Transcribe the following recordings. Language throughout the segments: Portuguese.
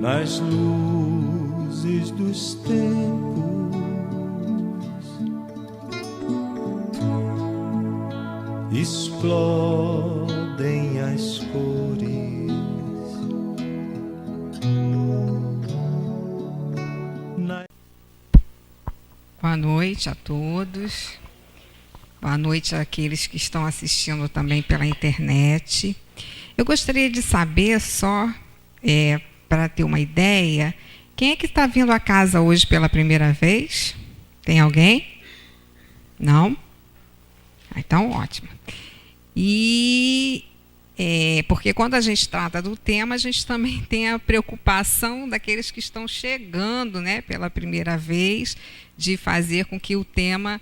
nas luzes dos tempos, explodem as cores. Boa noite a todos. Boa noite àqueles que estão assistindo também pela internet. Eu gostaria de saber só, para ter uma ideia, quem é que está vindo à casa hoje pela primeira vez? Tem alguém? Não? Então, ótimo. E porque quando a gente trata do tema, a gente também tem a preocupação daqueles que estão chegando, né, pela primeira vez, de fazer com que o tema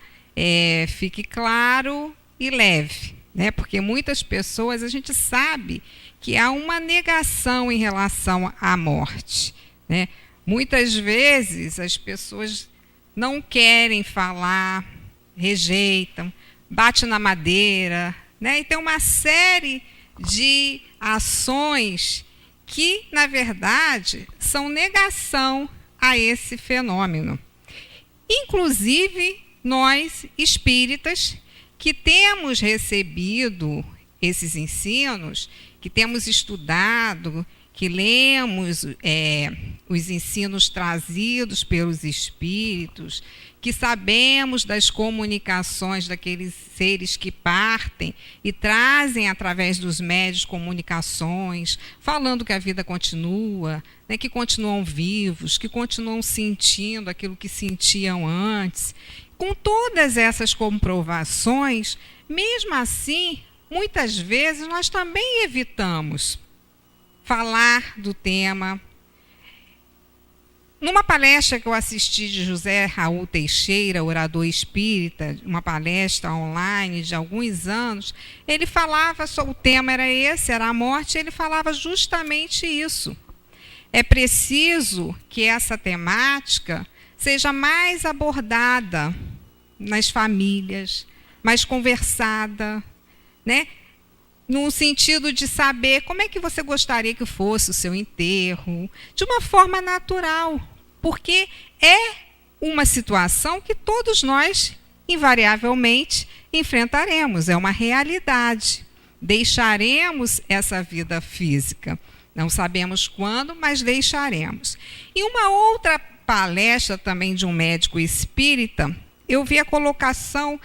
fique claro e leve, né? Porque muitas pessoas, a gente sabe que há uma negação em relação à morte, né? Muitas vezes as pessoas não querem falar, rejeitam, bate na madeira, né? E tem uma série de ações que, na verdade, são negação a esse fenômeno. Inclusive, nós, espíritas, que temos recebido esses ensinos, que temos estudado, que lemos os ensinos trazidos pelos espíritos, que sabemos das comunicações daqueles seres que partem e trazem através dos médios comunicações, falando que a vida continua, né, que continuam vivos, que continuam sentindo aquilo que sentiam antes. Com todas essas comprovações, mesmo assim, muitas vezes nós também evitamos falar do tema. Numa palestra que eu assisti de José Raul Teixeira, orador espírita, uma palestra online de alguns anos, ele falava, o tema era esse, era a morte, e ele falava justamente isso. É preciso que essa temática seja mais abordada nas famílias, mais conversada, né? No sentido de saber como é que você gostaria que fosse o seu enterro, de uma forma natural, porque é uma situação que todos nós, invariavelmente, enfrentaremos, é uma realidade. Deixaremos essa vida física. Não sabemos quando, mas deixaremos. E uma outra palestra também de um médico espírita, eu vi a colocação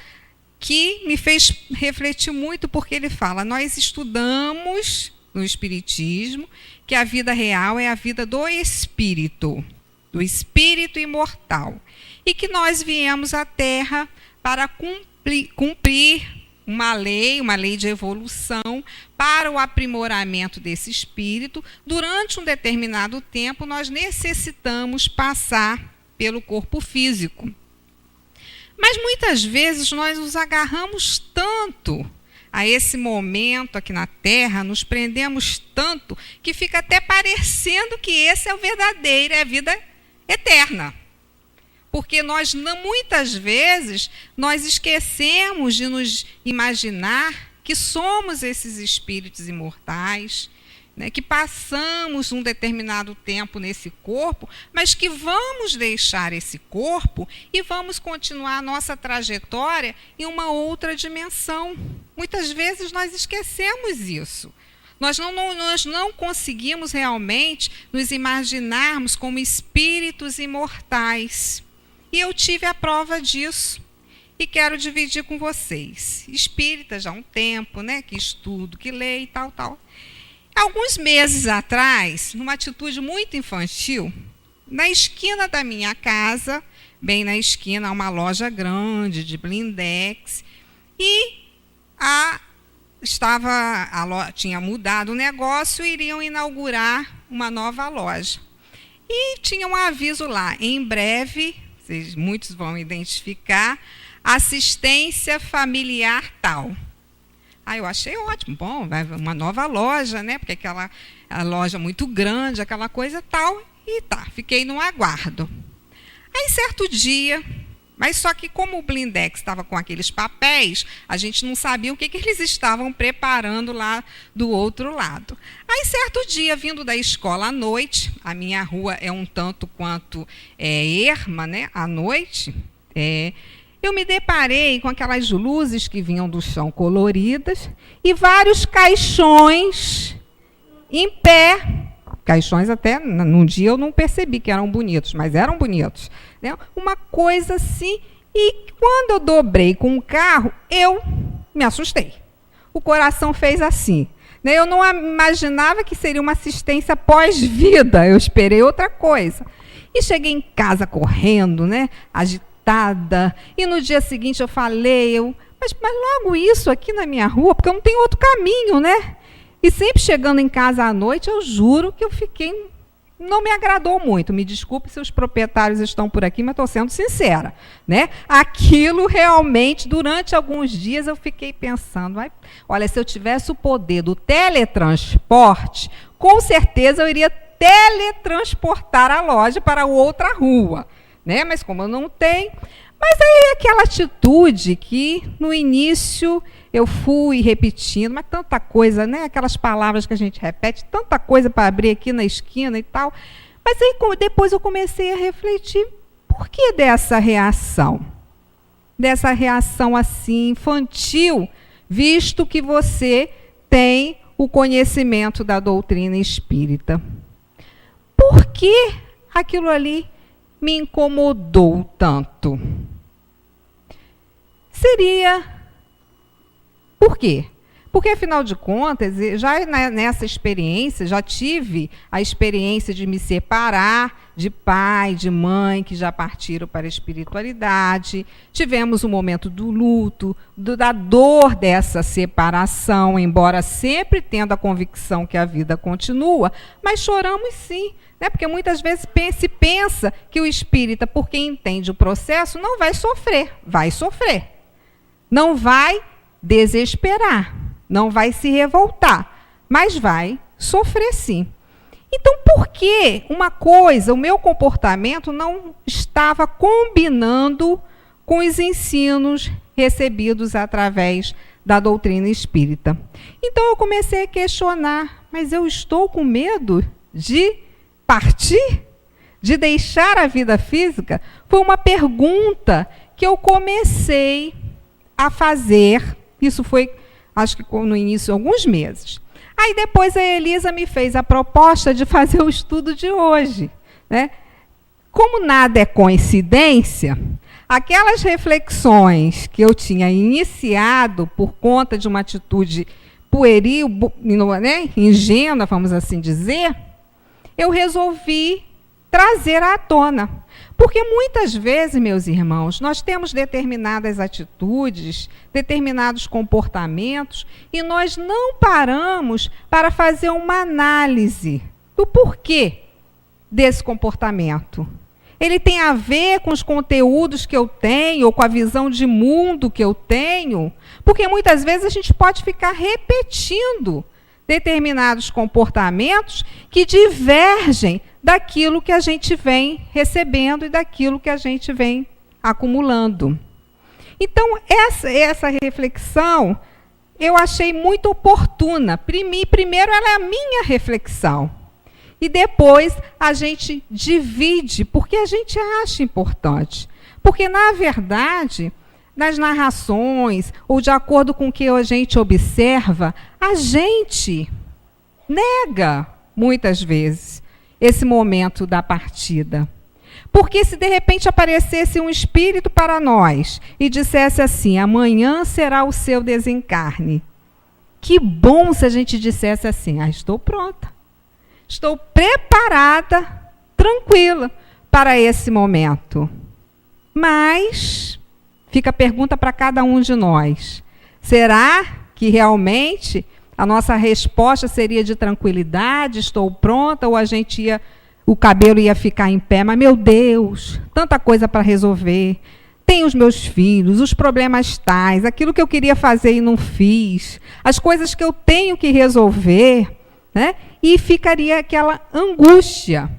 que me fez refletir muito, porque ele fala, nós estudamos no Espiritismo que a vida real é a vida do espírito imortal, e que nós viemos à Terra para cumprir uma lei de evolução para o aprimoramento desse espírito. Durante um determinado tempo, nós necessitamos passar pelo corpo físico. Mas muitas vezes nós nos agarramos tanto a esse momento aqui na Terra, nos prendemos tanto, que fica até parecendo que esse é o verdadeiro, é a vida eterna. Porque nós, muitas vezes, nós esquecemos de nos imaginar que somos esses espíritos imortais, né, que passamos um determinado tempo nesse corpo, mas que vamos deixar esse corpo e vamos continuar a nossa trajetória em uma outra dimensão. Muitas vezes nós esquecemos isso. Nós não conseguimos realmente nos imaginarmos como espíritos imortais. E eu tive a prova disso. E quero dividir com vocês. Espírita já há um tempo, né, que estudo, que leio e tal. Alguns meses atrás, numa atitude muito infantil, na esquina da minha casa, bem na esquina, uma loja grande de blindex, e tinha mudado o negócio e iriam inaugurar uma nova loja. E tinha um aviso lá, em breve, muitos vão identificar, assistência familiar tal. Aí eu achei ótimo, bom, vai uma nova loja, né? Porque a loja muito grande, aquela coisa tal, e tá, fiquei no aguardo. Aí certo dia, Mas só que como o blindex estava com aqueles papéis, a gente não sabia o que eles estavam preparando lá do outro lado. Aí, certo dia, vindo da escola à noite, a minha rua é um tanto quanto erma, né, à noite, eu me deparei com aquelas luzes que vinham do chão coloridas e vários caixões em pé. Caixões até, num dia eu não percebi que eram bonitos, mas eram bonitos. Né? Uma coisa assim, e quando eu dobrei com o carro, eu me assustei. O coração fez assim. Né? Eu não imaginava que seria uma assistência pós-vida, eu esperei outra coisa. E cheguei em casa correndo, né? Agitada, e no dia seguinte eu falei, mas logo isso aqui na minha rua, porque eu não tenho outro caminho, né? E sempre chegando em casa à noite, eu juro que eu fiquei... Não me agradou muito. Me desculpe se os proprietários estão por aqui, mas estou sendo sincera. Né? Aquilo realmente, durante alguns dias, eu fiquei pensando, olha, se eu tivesse o poder do teletransporte, com certeza eu iria teletransportar a loja para outra rua. Né? Mas como eu não tenho... Mas aí aquela atitude que no início eu fui repetindo, mas tanta coisa, né? Aquelas palavras que a gente repete, tanta coisa para abrir aqui na esquina e tal. Mas aí depois eu comecei a refletir, por que dessa reação? Dessa reação assim infantil, visto que você tem o conhecimento da doutrina espírita. Por que aquilo ali me incomodou tanto? Por quê? Porque, afinal de contas, já nessa experiência, já tive a experiência de me separar de pai, de mãe, que já partiram para a espiritualidade. Tivemos o momento do luto, da dor dessa separação, embora sempre tendo a convicção que a vida continua, mas choramos sim. Né? Porque muitas vezes se pensa que o espírita, por quem entende o processo, não vai sofrer. Vai sofrer. Não vai desesperar. Não vai se revoltar. Mas vai sofrer sim. Então, por que o meu comportamento não estava combinando com os ensinos recebidos através da doutrina espírita? Então, eu comecei a questionar, mas eu estou com medo de partir? De deixar a vida física? Foi uma pergunta que eu comecei a fazer. Isso foi, acho que no início, alguns meses. Aí depois a Elisa me fez a proposta de fazer o estudo de hoje. Né? Como nada é coincidência, aquelas reflexões que eu tinha iniciado por conta de uma atitude pueril, né, ingênua, vamos assim dizer, eu resolvi trazer à tona. Porque muitas vezes, meus irmãos, nós temos determinadas atitudes, determinados comportamentos, e nós não paramos para fazer uma análise do porquê desse comportamento. Ele tem a ver com os conteúdos que eu tenho, ou com a visão de mundo que eu tenho, porque muitas vezes a gente pode ficar repetindo determinados comportamentos que divergem daquilo que a gente vem recebendo e daquilo que a gente vem acumulando. Então, essa reflexão eu achei muito oportuna. Primeiro, ela é a minha reflexão. E depois a gente divide, porque a gente acha importante. Porque, na verdade, nas narrações, ou de acordo com o que a gente observa, a gente nega, muitas vezes, esse momento da partida. Porque se de repente aparecesse um espírito para nós e dissesse assim, amanhã será o seu desencarne. Que bom se a gente dissesse assim, estou pronta. Estou preparada, tranquila para esse momento. Mas fica a pergunta para cada um de nós. Será que realmente a nossa resposta seria de tranquilidade, estou pronta, ou o cabelo ia ficar em pé, mas meu Deus, tanta coisa para resolver, tenho os meus filhos, os problemas tais, aquilo que eu queria fazer e não fiz, as coisas que eu tenho que resolver, né? E ficaria aquela angústia.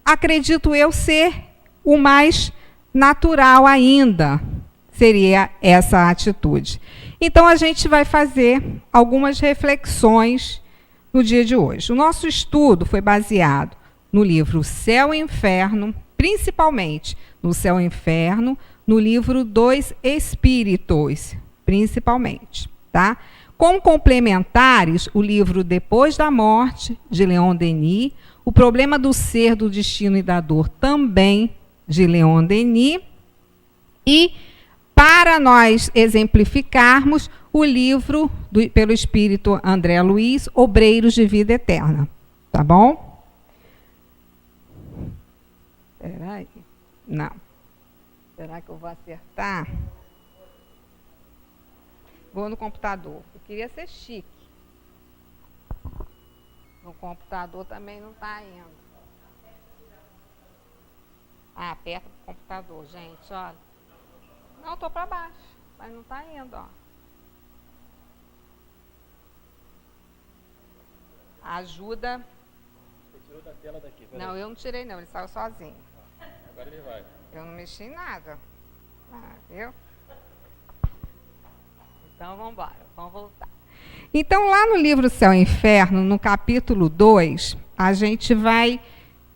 Acredito eu ser o mais natural ainda seria essa atitude. Então, a gente vai fazer algumas reflexões no dia de hoje. O nosso estudo foi baseado no livro Céu e Inferno, principalmente no Céu e Inferno, no livro Dos Espíritos, principalmente, tá? Como complementares, o livro Depois da Morte, de Leon Denis, O Problema do Ser, do Destino e da Dor, também de Leon Denis, e, para nós exemplificarmos, o livro pelo Espírito André Luiz, Obreiros de Vida Eterna. Tá bom? Espera aí. Não. Será que eu vou acertar? Vou no computador. Eu queria ser chique. No computador também não está indo. Ah, aperta o computador, gente, olha. Não, estou para baixo, mas não está indo, ó. Ajuda. Você tirou da tela daqui, peraí. Não, eu não tirei não, ele saiu sozinho. Agora ele vai. Eu não mexi em nada. Viu? Então, vamos embora, vamos voltar. Então, lá no livro Céu e Inferno, no capítulo 2, a gente vai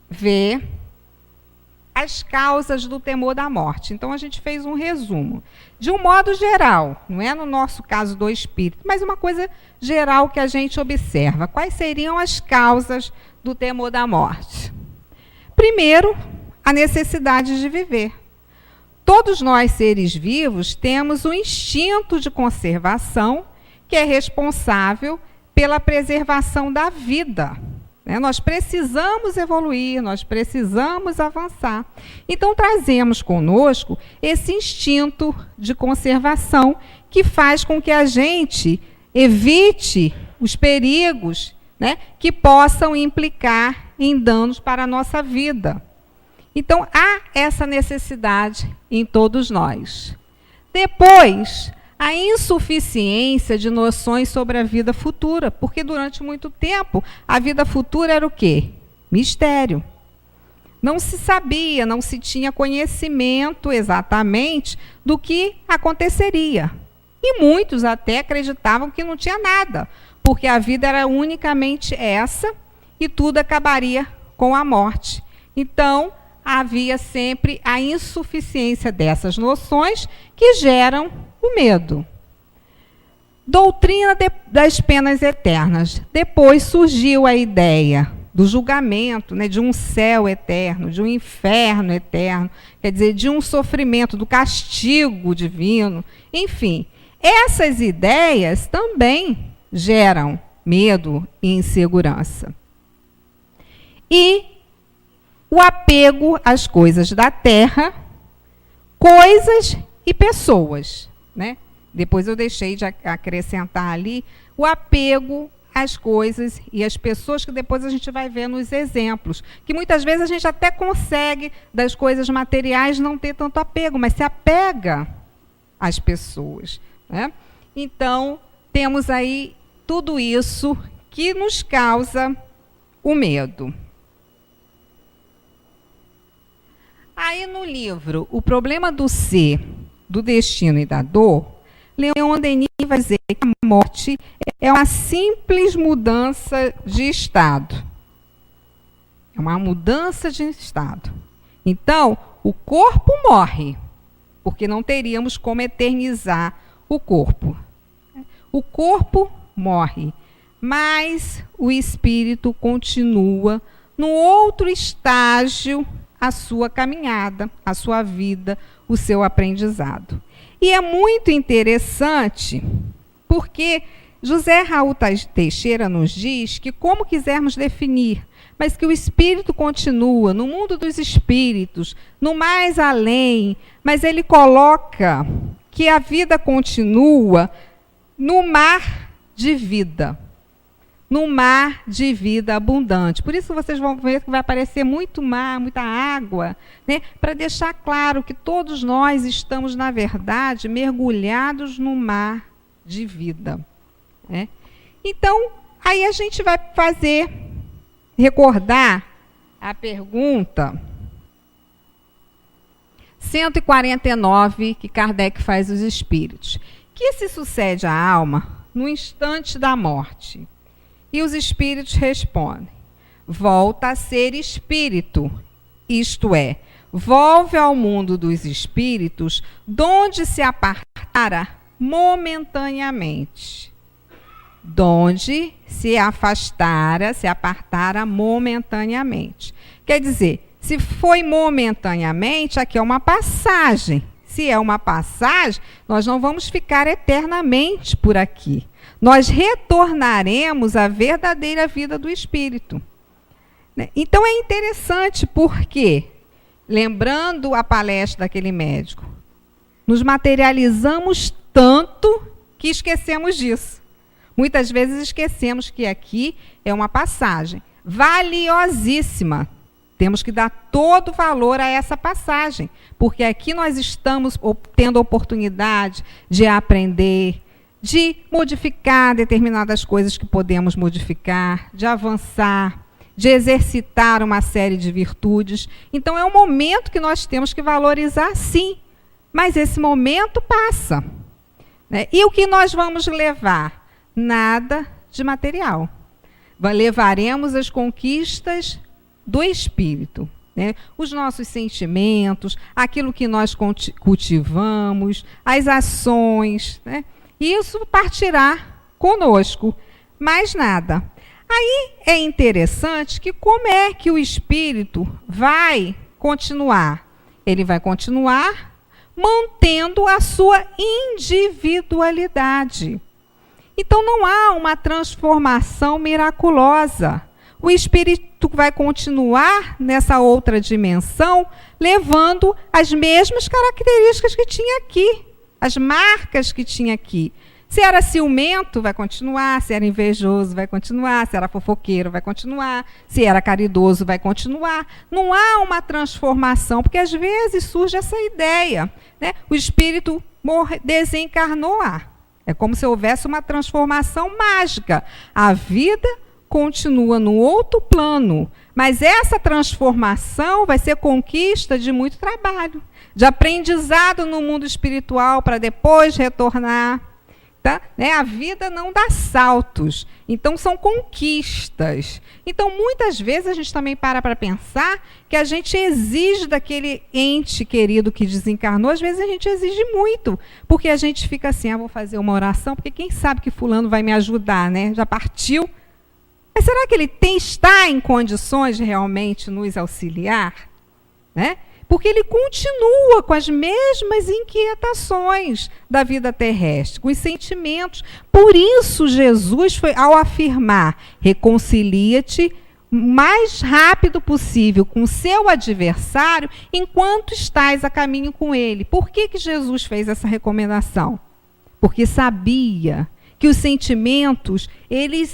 ver as causas do temor da morte. Então, a gente fez um resumo. De um modo geral, não é no nosso caso do espírito, mas uma coisa geral que a gente observa. Quais seriam as causas do temor da morte? Primeiro, a necessidade de viver. Todos nós, seres vivos, temos um instinto de conservação que é responsável pela preservação da vida. Nós precisamos evoluir, nós precisamos avançar. Então, trazemos conosco esse instinto de conservação que faz com que a gente evite os perigos, né, que possam implicar em danos para a nossa vida. Então, há essa necessidade em todos nós. Depois, a insuficiência de noções sobre a vida futura, porque durante muito tempo a vida futura era o quê? Mistério. Não se sabia, não se tinha conhecimento exatamente do que aconteceria. E muitos até acreditavam que não tinha nada, porque a vida era unicamente essa e tudo acabaria com a morte. Então, havia sempre a insuficiência dessas noções que geram o medo. Doutrina das penas eternas. Depois surgiu a ideia do julgamento, né, de um céu eterno, de um inferno eterno, quer dizer, de um sofrimento, do castigo divino. Enfim, essas ideias também geram medo e insegurança. E o apego às coisas da terra, coisas e pessoas, né? Depois eu deixei de acrescentar ali o apego às coisas e às pessoas, que depois a gente vai ver nos exemplos, que muitas vezes a gente até consegue, das coisas materiais, não ter tanto apego, mas se apega às pessoas, né? Então, temos aí tudo isso que nos causa o medo. Aí no livro O Problema do Ser, do Destino e da Dor, Leon Denis vai dizer que a morte é uma simples mudança de estado. É uma mudança de estado. Então, o corpo morre, porque não teríamos como eternizar o corpo. O corpo morre, mas o espírito continua no outro estágio a sua caminhada, a sua vida, o seu aprendizado. E é muito interessante, porque José Raul Teixeira nos diz que, como quisermos definir, mas que o espírito continua no mundo dos espíritos, no mais além, mas ele coloca que a vida continua no mar de vida. No mar de vida abundante. Por isso vocês vão ver que vai aparecer muito mar, muita água, né? Para deixar claro que todos nós estamos, na verdade, mergulhados no mar de vida, né? Então, aí a gente vai recordar a pergunta 149, que Kardec faz os espíritos. Que se sucede à alma no instante da morte? E os espíritos respondem: volta a ser espírito, isto é, volve ao mundo dos espíritos, donde se apartara momentaneamente. Donde se afastara, se apartara momentaneamente. Quer dizer, se foi momentaneamente, aqui é uma passagem. Se é uma passagem, nós não vamos ficar eternamente por aqui. Nós retornaremos à verdadeira vida do espírito. Então é interessante porque, lembrando a palestra daquele médico, nos materializamos tanto que esquecemos disso. Muitas vezes esquecemos que aqui é uma passagem valiosíssima. Temos que dar todo valor a essa passagem, porque aqui nós estamos tendo a oportunidade de aprender, de modificar determinadas coisas que podemos modificar, de avançar, de exercitar uma série de virtudes. Então é um momento que nós temos que valorizar, sim, mas esse momento passa. Né? E o que nós vamos levar? Nada de material. Levaremos as conquistas do espírito, né? Os nossos sentimentos, aquilo que nós cultivamos, as ações, né? Isso partirá conosco, mais nada. Aí é interessante que como é que o espírito vai continuar? Ele vai continuar mantendo a sua individualidade. Então não há uma transformação miraculosa. O espírito vai continuar nessa outra dimensão, levando as mesmas características que tinha aqui, as marcas que tinha aqui. Se era ciumento, vai continuar. Se era invejoso, vai continuar. Se era fofoqueiro, vai continuar. Se era caridoso, vai continuar. Não há uma transformação, porque às vezes surge essa ideia, né? O espírito desencarnou. É como se houvesse uma transformação mágica. A vida continua no outro plano, mas essa transformação vai ser conquista de muito trabalho, de aprendizado no mundo espiritual para depois retornar. Tá? Né? A vida não dá saltos, então são conquistas. Então, muitas vezes a gente também para pensar que a gente exige daquele ente querido que desencarnou, às vezes a gente exige muito, porque a gente fica assim, vou fazer uma oração, porque quem sabe que fulano vai me ajudar, né? Já partiu. Mas será que ele está em condições de realmente nos auxiliar? Né? Porque ele continua com as mesmas inquietações da vida terrestre, com os sentimentos. Por isso, Jesus foi, ao afirmar, reconcilia-te o mais rápido possível com o seu adversário, enquanto estás a caminho com ele. Por que Jesus fez essa recomendação? Porque sabia que os sentimentos, eles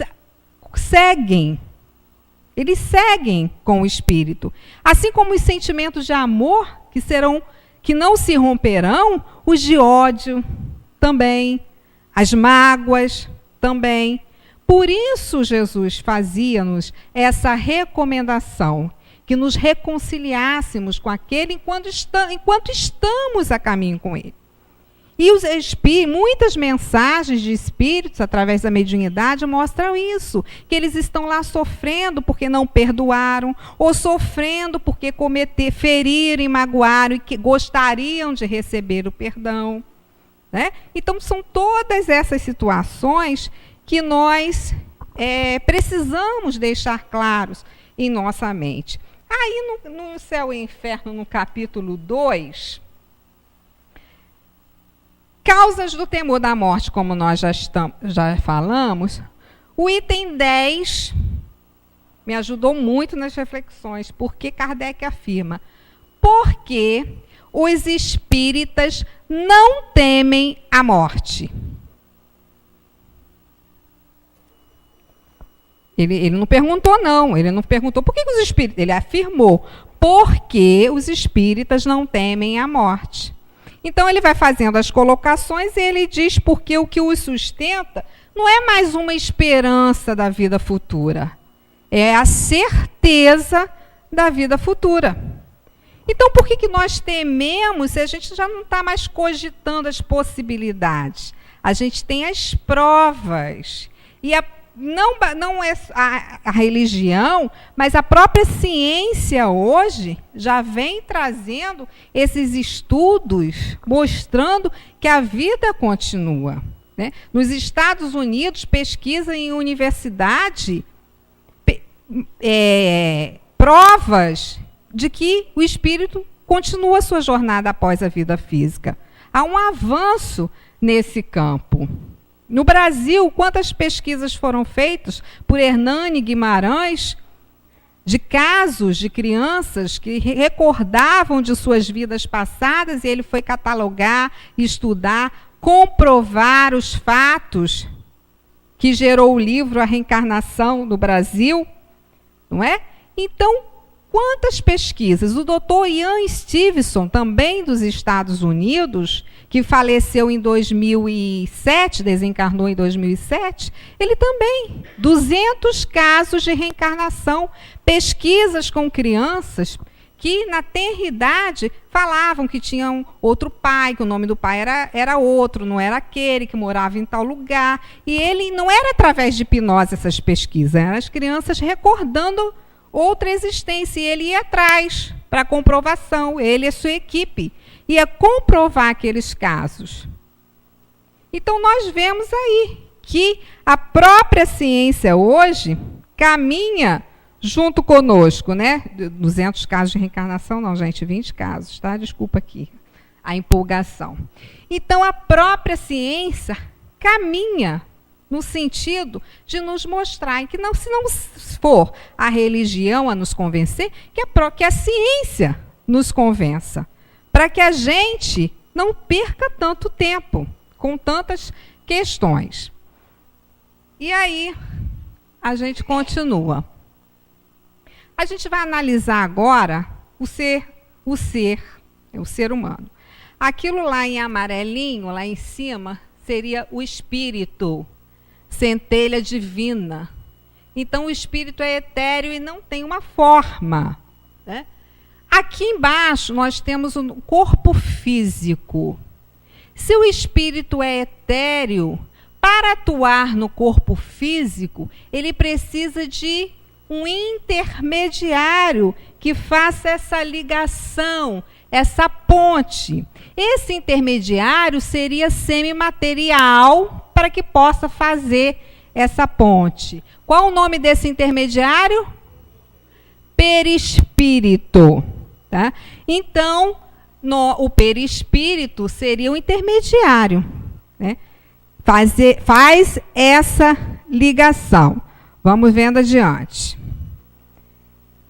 seguem com o espírito. Assim como os sentimentos de amor, que não se romperão, os de ódio também, as mágoas também. Por isso Jesus fazia-nos essa recomendação, que nos reconciliássemos com aquele enquanto estamos a caminho com ele. E muitas mensagens de espíritos, através da mediunidade, mostram isso, que eles estão lá sofrendo porque não perdoaram, ou sofrendo porque feriram e magoaram e que gostariam de receber o perdão. Né? Então, são todas essas situações que nós precisamos deixar claros em nossa mente. Aí, no Céu e Inferno, no capítulo 2... Causas do temor da morte, como nós já falamos, o item 10 me ajudou muito nas reflexões, porque Kardec afirma, porque os espíritas não temem a morte. Ele não perguntou, não. Ele não perguntou por que os espíritas... Ele afirmou, porque os espíritas não temem a morte. Então, ele vai fazendo as colocações e ele diz porque o que os sustenta não é mais uma esperança da vida futura, é a certeza da vida futura. Então, por que nós tememos se a gente já não está mais cogitando as possibilidades? A gente tem as provas. E não é a religião, mas a própria ciência hoje já vem trazendo esses estudos mostrando que a vida continua. Né? Nos Estados Unidos, pesquisa em universidade, provas de que o espírito continua a sua jornada após a vida física. Há um avanço nesse campo. No Brasil, quantas pesquisas foram feitas por Hernani Guimarães de casos de crianças que recordavam de suas vidas passadas e ele foi catalogar, estudar, comprovar os fatos que gerou o livro A Reencarnação no Brasil, não é? Então, quantas pesquisas? O doutor Ian Stevenson, também dos Estados Unidos, que faleceu em 2007, desencarnou em 2007, ele também, 200 casos de reencarnação, pesquisas com crianças que na tenra idade falavam que tinham outro pai, que o nome do pai era outro, não era aquele, que morava em tal lugar. E ele não era através de hipnose essas pesquisas, eram as crianças recordando outra existência, e ele ia atrás para comprovação, ele e a sua equipe, ia comprovar aqueles casos. Então, nós vemos aí que a própria ciência hoje caminha junto conosco, né? 200 casos de reencarnação, não, gente, 20 casos, tá? Desculpa aqui a empolgação. Então, a própria ciência caminha no sentido de nos mostrar que, não, se não for a religião a nos convencer, que a ciência nos convença, para que a gente não perca tanto tempo com tantas questões. E aí, a gente continua. A gente vai analisar agora o ser humano. Aquilo lá em amarelinho, lá em cima, seria o espírito, centelha divina. Então, o espírito é etéreo e não tem uma forma, né? Aqui embaixo, nós temos o corpo físico. Se o espírito é etéreo, para atuar no corpo físico, ele precisa de um intermediário que faça essa ligação, essa ponte. Esse intermediário seria semimaterial para que possa fazer essa ponte. Qual o nome desse intermediário? Perispírito. Tá? Então, o perispírito seria o intermediário, né? Faz essa ligação. Vamos vendo adiante.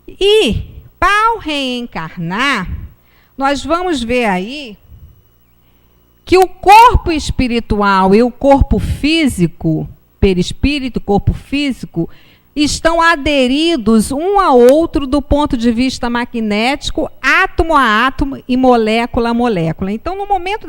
E, ao reencarnar, nós vamos ver aí que o corpo espiritual e o corpo físico, perispírito, corpo físico, estão aderidos um ao outro do ponto de vista magnético, átomo a átomo e molécula a molécula. Então, no momento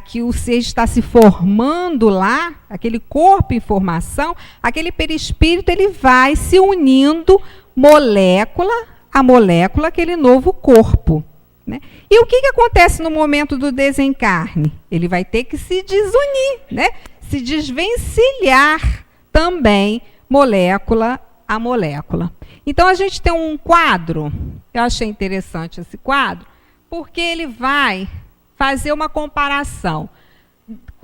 que o ser está se formando lá, aquele corpo em formação, aquele perispírito ele vai se unindo molécula a molécula, aquele novo corpo. Né? E o que acontece no momento do desencarne? Ele vai ter que se desunir, né? Se desvencilhar também molécula a molécula. Então, a gente tem um quadro, eu achei interessante esse quadro, porque ele vai fazer uma comparação.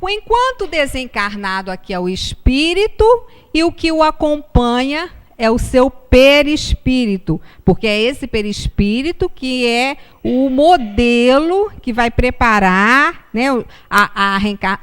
Enquanto desencarnado aqui é o espírito, e o que o acompanha é o seu perispírito, porque é esse perispírito que é o modelo que vai preparar, né,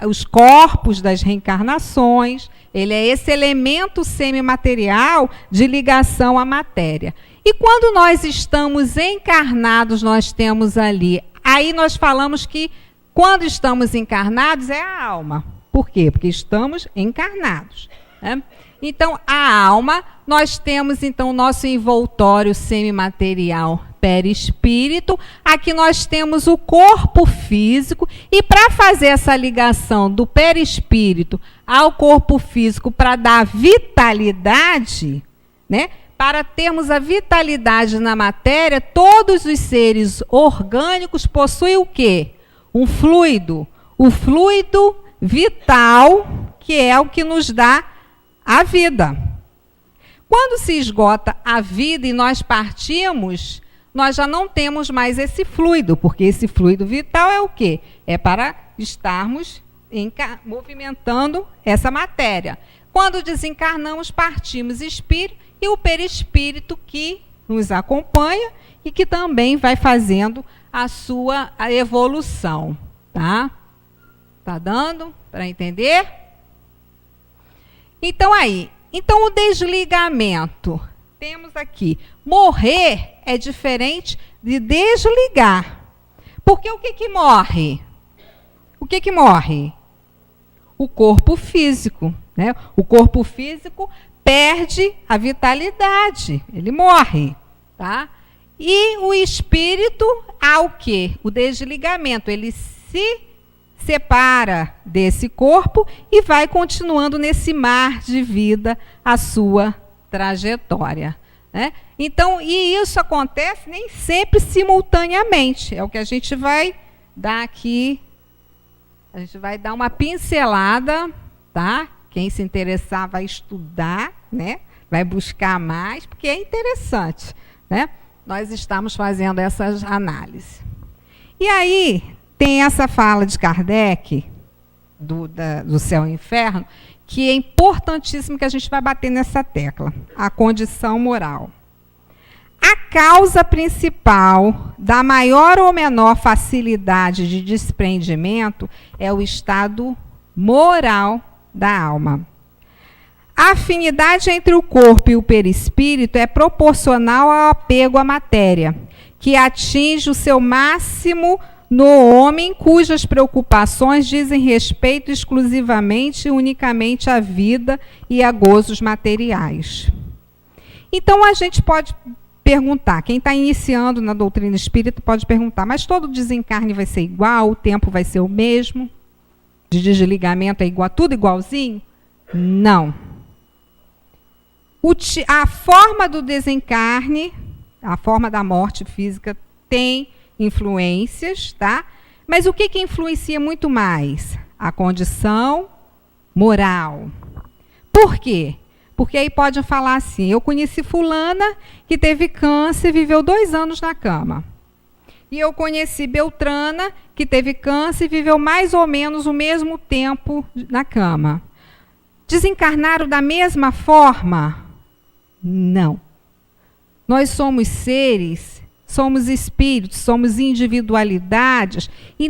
os corpos das reencarnações. Ele é esse elemento semimaterial de ligação à matéria. E quando nós estamos encarnados, nós temos ali. Aí nós falamos que quando estamos encarnados é a alma. Por quê? Porque estamos encarnados. Né? Então, a alma, nós temos então o nosso envoltório semimaterial perispírito. Aqui nós temos o corpo físico. E para fazer essa ligação do perispírito ao corpo físico, para dar vitalidade, né? para termos a vitalidade na matéria, todos os seres orgânicos possuem o quê? Um fluido. O fluido vital, que é o que nos dá a vida. Quando se esgota a vida e nós partimos, nós já não temos mais esse fluido, porque esse fluido vital é o quê? É para estarmos movimentando essa matéria. Quando desencarnamos, partimos espírito e o perispírito que nos acompanha e que também vai fazendo a evolução. Tá? Tá dando para entender? Então o desligamento. Temos aqui, morrer é diferente de desligar. Porque o que morre? O que morre? O corpo físico, né? O corpo físico perde a vitalidade, ele morre, tá? E o espírito há o quê? O desligamento, ele se separa desse corpo e vai continuando nesse mar de vida a sua trajetória, né? Então, e isso acontece nem sempre simultaneamente, é o que a gente vai dar aqui, a gente vai dar uma pincelada, tá? Quem se interessar vai estudar, né? Vai buscar mais, porque é interessante, né? Nós estamos fazendo essas análises. E aí, tem essa fala de Kardec, do céu e inferno, que é importantíssimo que a gente vai bater nessa tecla, a condição moral. A causa principal da maior ou menor facilidade de desprendimento é o estado moral da alma. A afinidade entre o corpo e o perispírito é proporcional ao apego à matéria, que atinge o seu máximo no homem cujas preocupações dizem respeito exclusivamente e unicamente à vida e a gozos materiais. Então a gente pode perguntar, quem está iniciando na doutrina espírita pode perguntar, mas todo desencarne vai ser igual, o tempo vai ser o mesmo? De desligamento é igual, tudo igualzinho? Não. A forma do desencarne, a forma da morte física tem influências, tá? Mas o que influencia muito mais? A condição moral. Por quê? Porque aí pode falar assim, eu conheci fulana que teve câncer e viveu 2 anos na cama. E eu conheci Beltrana que teve câncer e viveu mais ou menos o mesmo tempo na cama. Desencarnaram da mesma forma? Não. Nós somos seres, somos espíritos, somos individualidades, e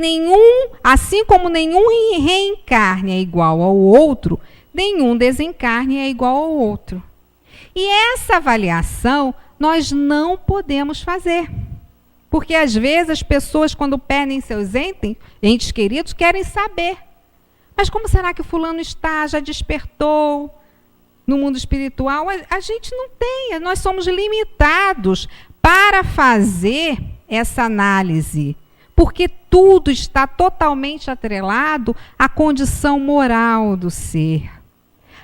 assim como nenhum reencarne é igual ao outro, nenhum desencarne é igual ao outro. E essa avaliação nós não podemos fazer. Porque às vezes as pessoas, quando perdem seus entes queridos, querem saber. Mas como será que o fulano está? Já despertou? No mundo espiritual, a gente não tem, nós somos limitados para fazer essa análise, porque tudo está totalmente atrelado à condição moral do ser.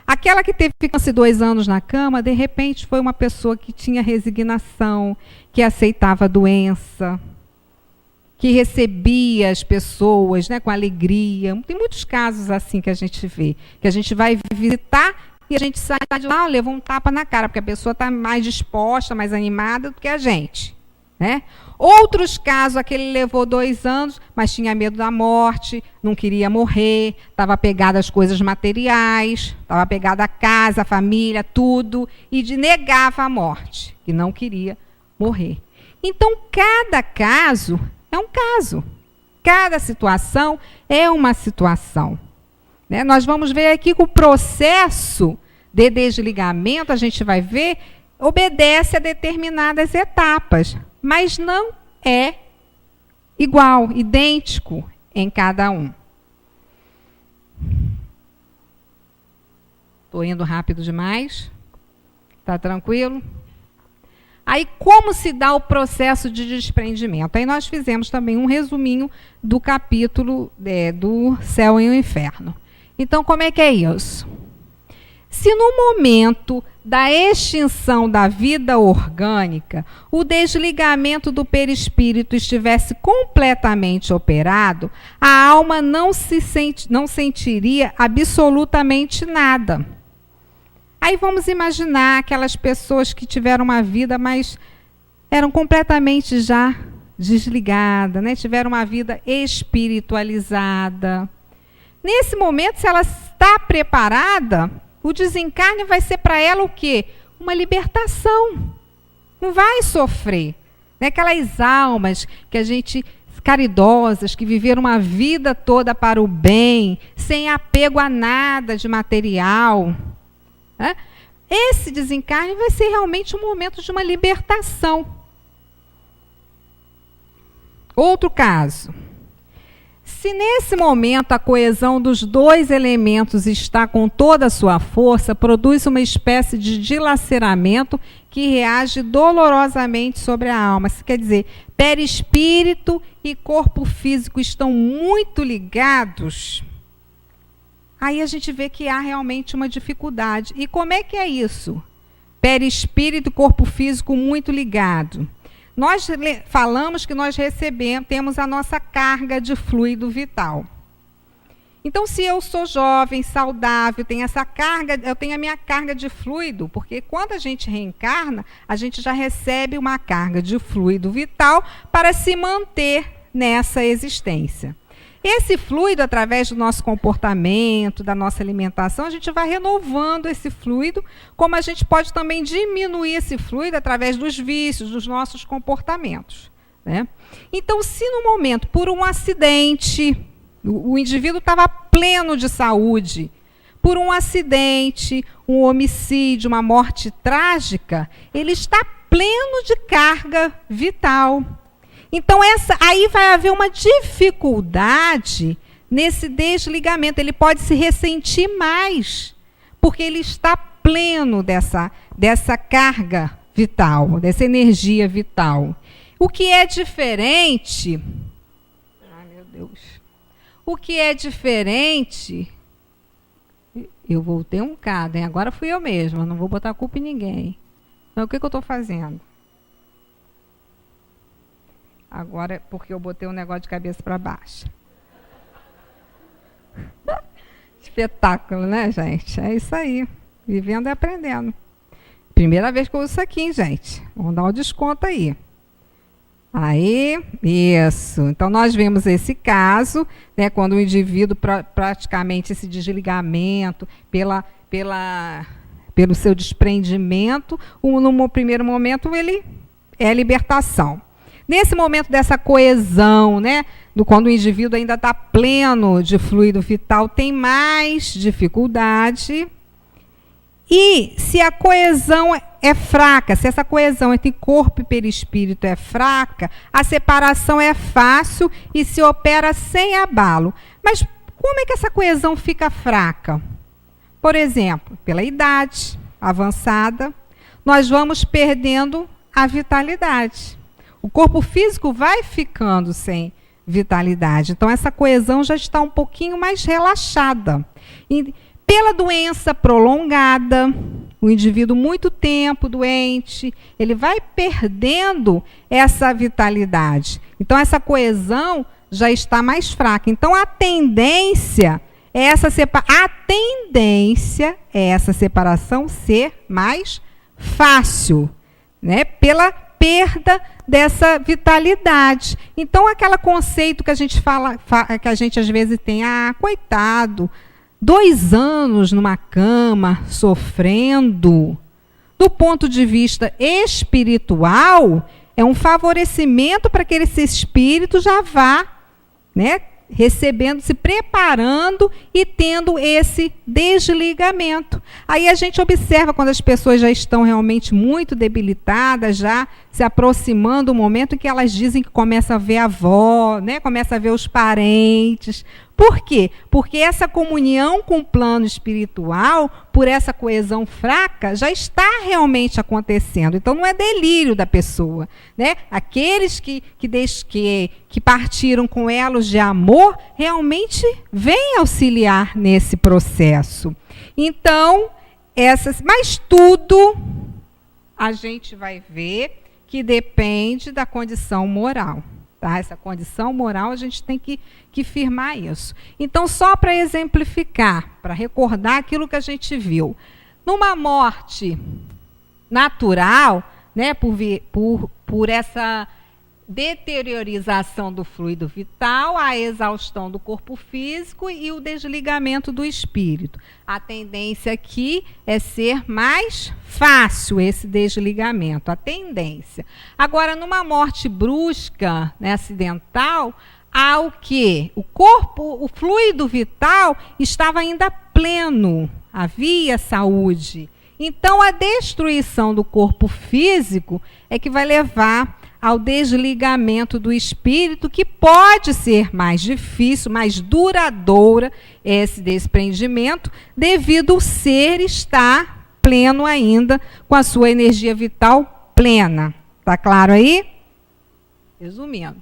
Aquela que teve 2 anos na cama, de repente foi uma pessoa que tinha resignação, que aceitava a doença, que recebia as pessoas, né, com alegria. Tem muitos casos assim que a gente vê, que a gente vai visitar e a gente sai de lá, leva um tapa na cara, porque a pessoa está mais disposta, mais animada do que a gente, né? Outros casos, aquele levou 2 anos, mas tinha medo da morte, não queria morrer, estava apegado às coisas materiais, estava apegado à casa, à família, tudo, e negava a morte, que não queria morrer. Então, cada caso é um caso, cada situação é uma situação. Né? Nós vamos ver aqui que o processo de desligamento, a gente vai ver, obedece a determinadas etapas, mas não é igual, idêntico em cada um. Estou indo rápido demais? Está tranquilo? Aí, como se dá o processo de desprendimento? Aí nós fizemos também um resuminho do capítulo do Céu e o Inferno. Então, como é que é isso? Se no momento da extinção da vida orgânica, o desligamento do perispírito estivesse completamente operado, a alma não sentiria absolutamente nada. Aí vamos imaginar aquelas pessoas que tiveram uma vida, mas eram completamente já desligadas, né? Tiveram uma vida espiritualizada. Nesse momento, se ela está preparada, o desencarne vai ser para ela o quê? Uma libertação. Não vai sofrer. Né? Aquelas almas que a gente, caridosas, que viveram uma vida toda para o bem, sem apego a nada de material. Né? Esse desencarne vai ser realmente um momento de uma libertação. Outro caso. Se nesse momento a coesão dos dois elementos está com toda a sua força, produz uma espécie de dilaceramento que reage dolorosamente sobre a alma. Isso quer dizer, perispírito e corpo físico estão muito ligados. Aí a gente vê que há realmente uma dificuldade. E como é que é isso? Perispírito e corpo físico muito ligado. Nós falamos que nós temos a nossa carga de fluido vital. Então, se eu sou jovem, saudável, tenho essa carga, eu tenho a minha carga de fluido, porque quando a gente reencarna, a gente já recebe uma carga de fluido vital para se manter nessa existência. Esse fluido, através do nosso comportamento, da nossa alimentação, a gente vai renovando esse fluido, como a gente pode também diminuir esse fluido através dos vícios, dos nossos comportamentos. Né? Então, se no momento, por um acidente, o indivíduo estava pleno de saúde, por um acidente, um homicídio, uma morte trágica, ele está pleno de carga vital. Então, aí vai haver uma dificuldade nesse desligamento. Ele pode se ressentir mais, porque ele está pleno dessa carga vital, dessa energia vital. O que é diferente... Ai, meu Deus. O que é diferente... Eu voltei um bocado, hein? Agora fui eu mesma, não vou botar a culpa em ninguém. Então, o que eu estou fazendo? Agora, porque eu botei um negócio de cabeça para baixo. Espetáculo, né, gente? É isso aí. Vivendo e aprendendo. Primeira vez que eu uso isso aqui, hein, gente? Vamos dar um desconto aí. Aí, isso. Então, nós vimos esse caso, né, quando o indivíduo, praticamente esse desligamento, pelo seu desprendimento, no primeiro momento, ele é a libertação. Nesse momento dessa coesão, né, quando o indivíduo ainda está pleno de fluido vital, tem mais dificuldade. E se a coesão é fraca, se essa coesão entre corpo e perispírito é fraca, a separação é fácil e se opera sem abalo. Mas como é que essa coesão fica fraca? Por exemplo, pela idade avançada, nós vamos perdendo a vitalidade. O corpo físico vai ficando sem vitalidade. Então, essa coesão já está um pouquinho mais relaxada. E, pela doença prolongada, o indivíduo muito tempo doente, ele vai perdendo essa vitalidade. Então, essa coesão já está mais fraca. Então, a tendência é essa separação ser mais fácil, né? Pela perda dessa vitalidade. Então, aquele conceito que a gente fala, que a gente às vezes tem, coitado, 2 anos numa cama, sofrendo, do ponto de vista espiritual, é um favorecimento para que esse espírito já vá, né, recebendo, se preparando e tendo esse desligamento. Aí a gente observa quando as pessoas já estão realmente muito debilitadas, já se aproximando do momento em que elas dizem que começa a ver a avó, né? Começa a ver os parentes. Por quê? Porque essa comunhão com o plano espiritual, por essa coesão fraca, já está realmente acontecendo. Então, não é delírio da pessoa, né? Aqueles que partiram com elos de amor, realmente vêm auxiliar nesse processo. Então, mas tudo a gente vai ver que depende da condição moral. Tá? Essa condição moral, a gente tem que firmar isso. Então, só para exemplificar, para recordar aquilo que a gente viu. Numa morte natural, né, por essa deteriorização do fluido vital, a exaustão do corpo físico e o desligamento do espírito. A tendência aqui é ser mais fácil esse desligamento, a tendência. Agora, numa morte brusca, né, acidental, há o quê? O corpo, o fluido vital estava ainda pleno, havia saúde. Então, a destruição do corpo físico é que vai levar ao desligamento do espírito, que pode ser mais difícil, mais duradoura esse desprendimento, devido ao ser estar pleno ainda, com a sua energia vital plena. Está claro aí? Resumindo.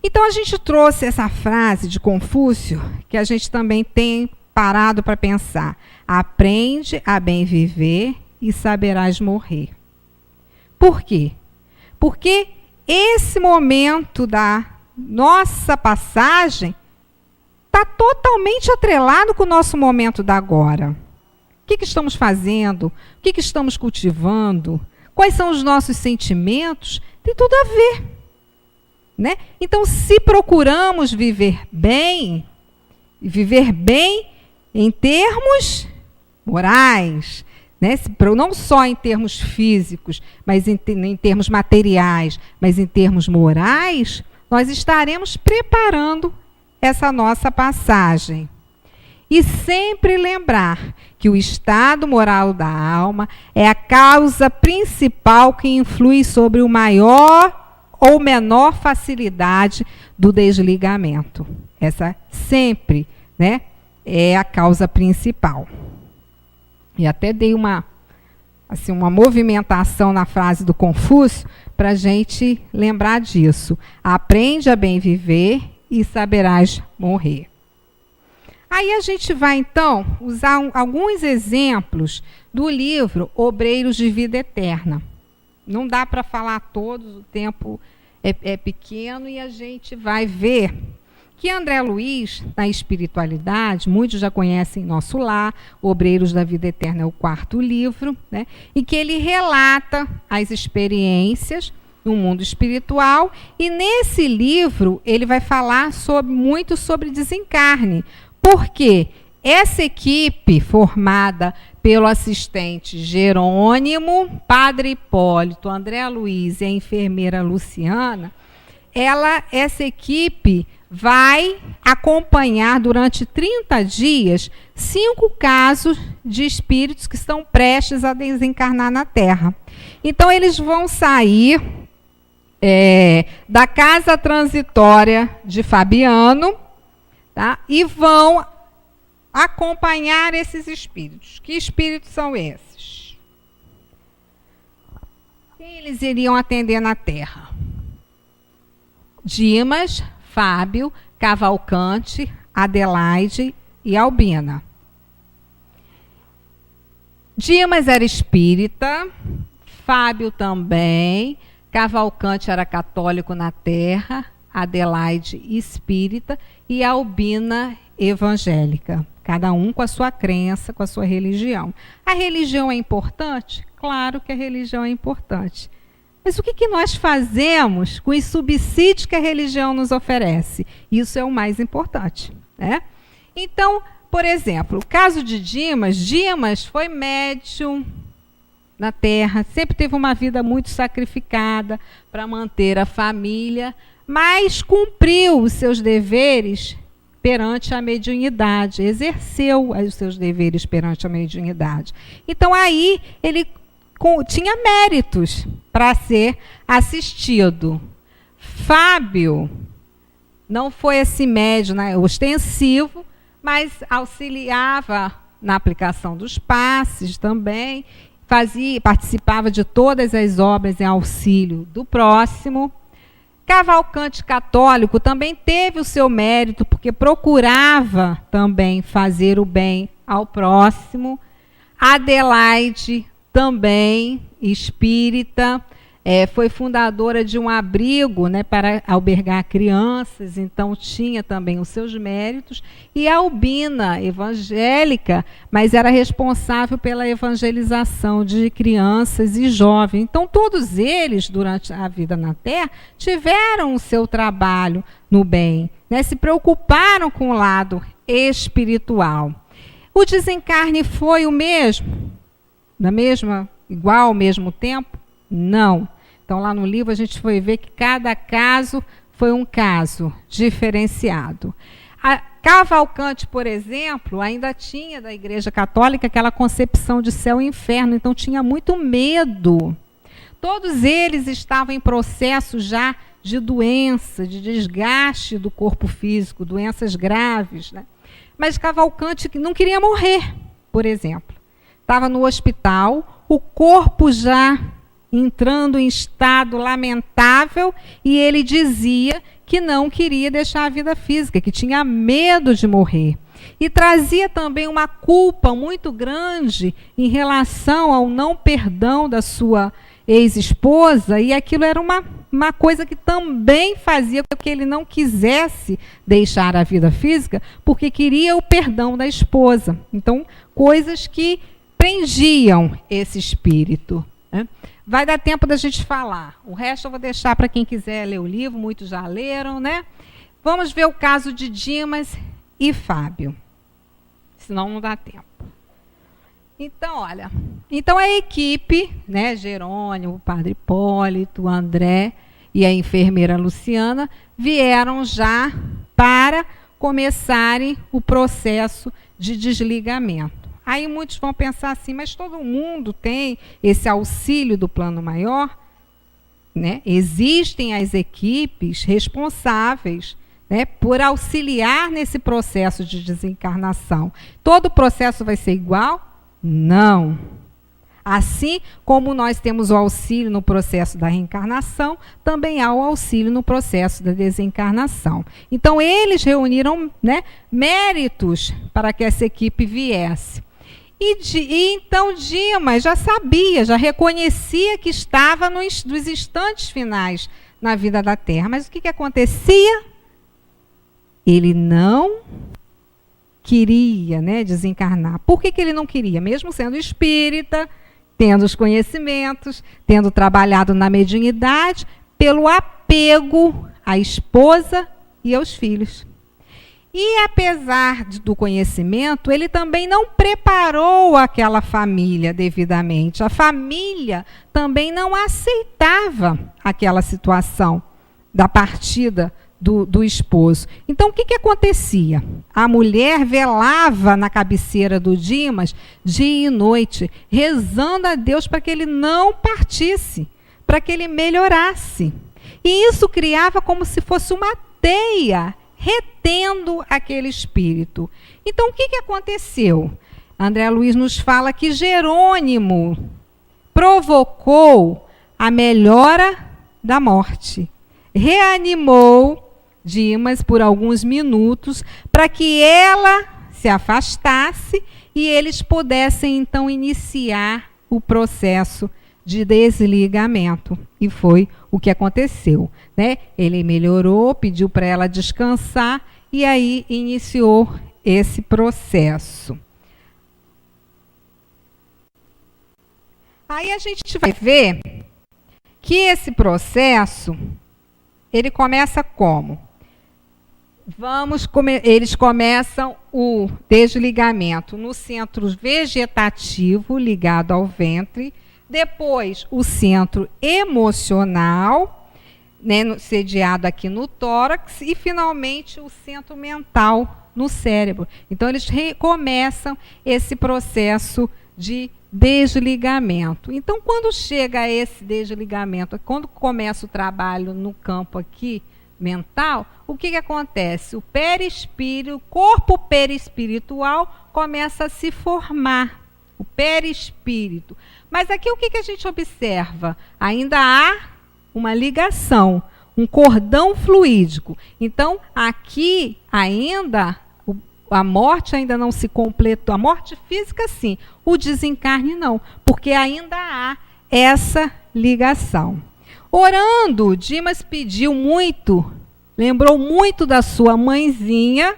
Então, a gente trouxe essa frase de Confúcio, que a gente também tem parado para pensar. Aprende a bem viver e saberás morrer. Por quê? Porque esse momento da nossa passagem está totalmente atrelado com o nosso momento da agora. O que estamos fazendo? O que estamos cultivando? Quais são os nossos sentimentos? Tem tudo a ver. Né? Então, se procuramos viver bem em termos morais, né? Não só em termos físicos, mas em termos materiais, mas em termos morais, nós estaremos preparando essa nossa passagem. E sempre lembrar que o estado moral da alma é a causa principal que influi sobre o maior ou menor facilidade do desligamento. Essa sempre, né, é a causa principal. E até dei uma movimentação na frase do Confúcio para a gente lembrar disso. Aprende a bem viver e saberás morrer. Aí a gente vai, então, usar alguns exemplos do livro Obreiros de Vida Eterna. Não dá para falar todos, o tempo é pequeno, e a gente vai ver que André Luiz, na espiritualidade, muitos já conhecem Nosso Lar, Obreiros da Vida Eterna é o 4º livro, né, e que ele relata as experiências no mundo espiritual, e nesse livro ele vai falar muito sobre desencarne, porque essa equipe formada pelo assistente Jerônimo, Padre Hipólito, André Luiz e a enfermeira Luciana, essa equipe vai acompanhar durante 30 dias 5 casos de espíritos que estão prestes a desencarnar na Terra. Então, eles vão sair da casa transitória de Fabiano, tá? E vão acompanhar esses espíritos. Que espíritos são esses? Quem eles iriam atender na Terra? Dimas, Fábio, Cavalcante, Adelaide e Albina. Dimas era espírita, Fábio também, Cavalcante era católico na Terra, Adelaide espírita e Albina evangélica. Cada um com a sua crença, com a sua religião. A religião é importante? Claro que a religião é importante. Mas o que nós fazemos com os subsídios que a religião nos oferece? Isso é o mais importante, né? Então, por exemplo, o caso de Dimas foi médium na Terra, sempre teve uma vida muito sacrificada para manter a família, mas cumpriu os seus deveres perante a mediunidade, exerceu os seus deveres perante a mediunidade. Então, aí, ele tinha méritos para ser assistido. Fábio não foi esse médium, né, ostensivo, mas auxiliava na aplicação dos passes também, participava de todas as obras em auxílio do próximo. Cavalcante católico também teve o seu mérito, porque procurava também fazer o bem ao próximo. Adelaide, também espírita, foi fundadora de um abrigo, né, para albergar crianças, então tinha também os seus méritos. E a Albina, evangélica, mas era responsável pela evangelização de crianças e jovens. Então todos eles, durante a vida na Terra, tiveram o seu trabalho no bem, né, se preocuparam com o lado espiritual. O desencarne foi o mesmo? Igual ao mesmo tempo? Não. Então, lá no livro, a gente foi ver que cada caso foi um caso diferenciado. A Cavalcante, por exemplo, ainda tinha da Igreja Católica aquela concepção de céu e inferno, então tinha muito medo. Todos eles estavam em processo já de doença, de desgaste do corpo físico, doenças graves, né? Mas Cavalcante não queria morrer, por exemplo. Estava no hospital, o corpo já entrando em estado lamentável, e ele dizia que não queria deixar a vida física, que tinha medo de morrer. E trazia também uma culpa muito grande em relação ao não perdão da sua ex-esposa, e aquilo era uma coisa que também fazia com que ele não quisesse deixar a vida física, porque queria o perdão da esposa. Então, coisas que prendiam esse espírito, né? Vai dar tempo da gente falar. O resto eu vou deixar para quem quiser ler o livro, muitos já leram, né? Vamos ver o caso de Dimas e Fábio. Senão não dá tempo. Então, olha, a equipe, né, Jerônimo, o padre Hipólito, o André e a enfermeira Luciana, vieram já para começarem o processo de desligamento. Aí muitos vão pensar assim, mas todo mundo tem esse auxílio do plano maior, né? Existem as equipes responsáveis, né, por auxiliar nesse processo de desencarnação. Todo o processo vai ser igual? Não. Assim como nós temos o auxílio no processo da reencarnação, também há o auxílio no processo da desencarnação. Então, eles reuniram, né, méritos para que essa equipe viesse. E então Dimas já sabia, já reconhecia que estava nos instantes finais na vida da Terra. Mas o que acontecia? Ele não queria, né, desencarnar. Por que ele não queria? Mesmo sendo espírita, tendo os conhecimentos, tendo trabalhado na mediunidade, pelo apego à esposa e aos filhos. E apesar do conhecimento, ele também não preparou aquela família devidamente. A família também não aceitava aquela situação da partida do esposo. Então, o que acontecia? A mulher velava na cabeceira do Dimas dia e noite, rezando a Deus para que ele não partisse, para que ele melhorasse. E isso criava como se fosse uma teia, retendo aquele espírito. Então, o que aconteceu? André Luiz nos fala que Jerônimo provocou a melhora da morte. Reanimou Dimas por alguns minutos para que ela se afastasse e eles pudessem, então, iniciar o processo de desligamento. E foi o que aconteceu, né? Ele melhorou, pediu para ela descansar e aí iniciou esse processo. Aí a gente vai ver que esse processo, ele começa como? Eles começam o desligamento no centro vegetativo, ligado ao ventre, depois o centro emocional, né, sediado aqui no tórax, e finalmente o centro mental no cérebro. Então eles recomeçam esse processo de desligamento. Então, quando chega a esse desligamento, quando começa o trabalho no campo aqui mental, o que acontece? O perispírito, o corpo perispiritual começa a se formar. O perispírito. Mas aqui o que a gente observa? Ainda há uma ligação, um cordão fluídico. Então, aqui ainda a morte ainda não se completou. A morte física, sim. O desencarne, não. Porque ainda há essa ligação. Orando, Dimas pediu muito, lembrou muito da sua mãezinha,